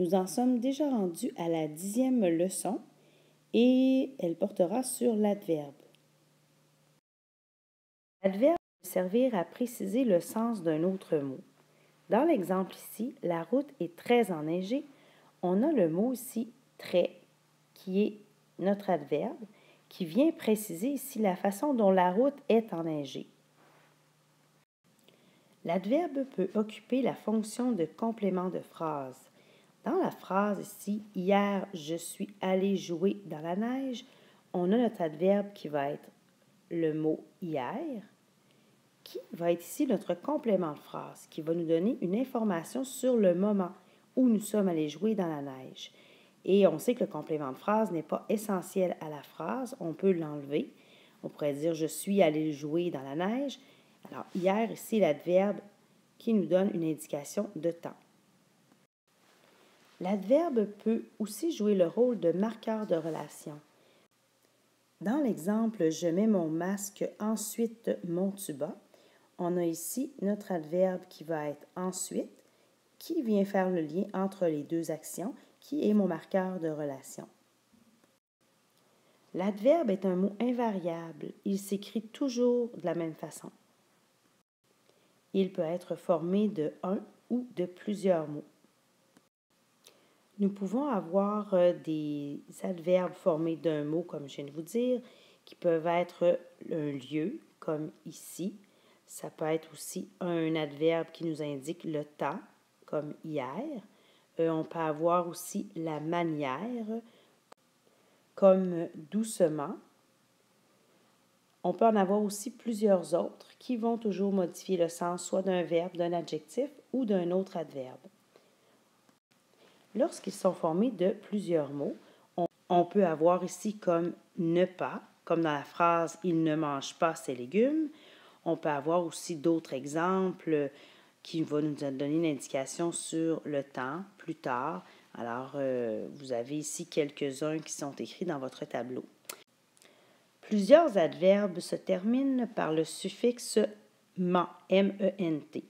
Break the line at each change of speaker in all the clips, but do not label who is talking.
Nous en sommes déjà rendus à la 10e leçon et elle portera sur l'adverbe. L'adverbe peut servir à préciser le sens d'un autre mot. Dans l'exemple ici, la route est très enneigée. On a le mot ici « très » qui est notre adverbe qui vient préciser ici la façon dont la route est enneigée. L'adverbe peut occuper la fonction de complément de phrase. Dans la phrase ici, « Hier, je suis allé jouer dans la neige », on a notre adverbe qui va être le mot « hier », qui va être ici notre complément de phrase, qui va nous donner une information sur le moment où nous sommes allés jouer dans la neige. Et on sait que le complément de phrase n'est pas essentiel à la phrase, on peut l'enlever. On pourrait dire « je suis allé jouer dans la neige ». Alors, hier, ici, l'adverbe qui nous donne une indication de temps. L'adverbe peut aussi jouer le rôle de marqueur de relation. Dans l'exemple « je mets mon masque, ensuite mon tuba », on a ici notre adverbe qui va être « ensuite », qui vient faire le lien entre les deux actions, qui est mon marqueur de relation. L'adverbe est un mot invariable. Il s'écrit toujours de la même façon. Il peut être formé de un ou de plusieurs mots. Nous pouvons avoir des adverbes formés d'un mot, comme je viens de vous dire, qui peuvent être un lieu, comme ici. Ça peut être aussi un adverbe qui nous indique le temps, comme hier. On peut avoir aussi la manière, comme doucement. On peut en avoir aussi plusieurs autres qui vont toujours modifier le sens soit d'un verbe, d'un adjectif ou d'un autre adverbe. Lorsqu'ils sont formés de plusieurs mots, on peut avoir ici comme ne pas, comme dans la phrase « il ne mange pas ses légumes ». On peut avoir aussi d'autres exemples qui vont nous donner une indication sur le temps, plus tard. Alors, vous avez ici quelques-uns qui sont écrits dans votre tableau. Plusieurs adverbes se terminent par le suffixe « ment », M-E-N-T,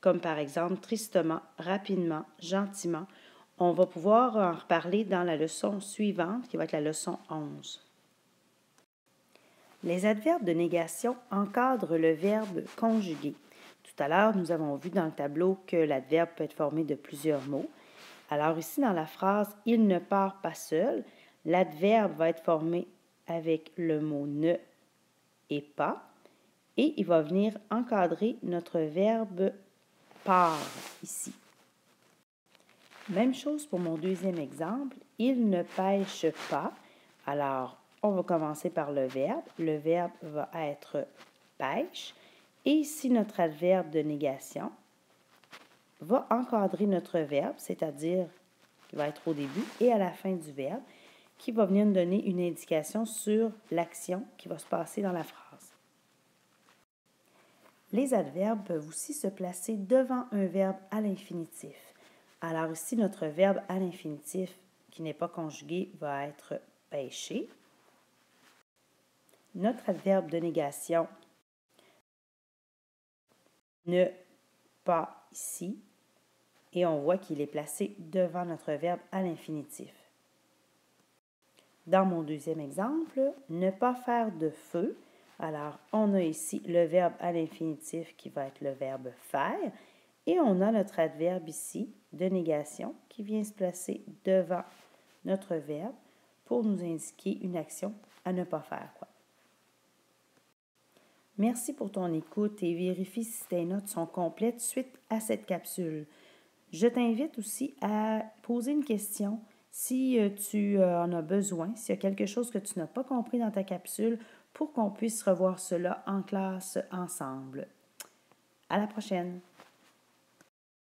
comme par exemple tristement, rapidement, gentiment. On va pouvoir en reparler dans la leçon suivante, qui va être la leçon 11. Les adverbes de négation encadrent le verbe conjugué. Tout à l'heure, nous avons vu dans le tableau que l'adverbe peut être formé de plusieurs mots. Alors ici, dans la phrase « il ne part pas seul », l'adverbe va être formé avec le mot « ne » et « pas », et il va venir encadrer notre verbe « part » ici. Même chose pour mon deuxième exemple, « il ne pêche pas ». Alors, on va commencer par le verbe. Le verbe va être « pêche ». Et ici, notre adverbe de négation va encadrer notre verbe, c'est-à-dire qu'il va être au début et à la fin du verbe, qui va venir nous donner une indication sur l'action qui va se passer dans la phrase. Les adverbes peuvent aussi se placer devant un verbe à l'infinitif. Alors ici, notre verbe à l'infinitif qui n'est pas conjugué va être « pêcher ». Notre adverbe de négation, ne pas ici, et on voit qu'il est placé devant notre verbe à l'infinitif. Dans mon deuxième exemple, ne pas faire de feu. Alors, on a ici le verbe à l'infinitif qui va être le verbe faire, et on a notre adverbe ici de négation qui vient se placer devant notre verbe pour nous indiquer une action à ne pas faire. Merci pour ton écoute et vérifie si tes notes sont complètes suite à cette capsule. Je t'invite aussi à poser une question si tu en as besoin, s'il y a quelque chose que tu n'as pas compris dans ta capsule pour qu'on puisse revoir cela en classe ensemble. À la prochaine!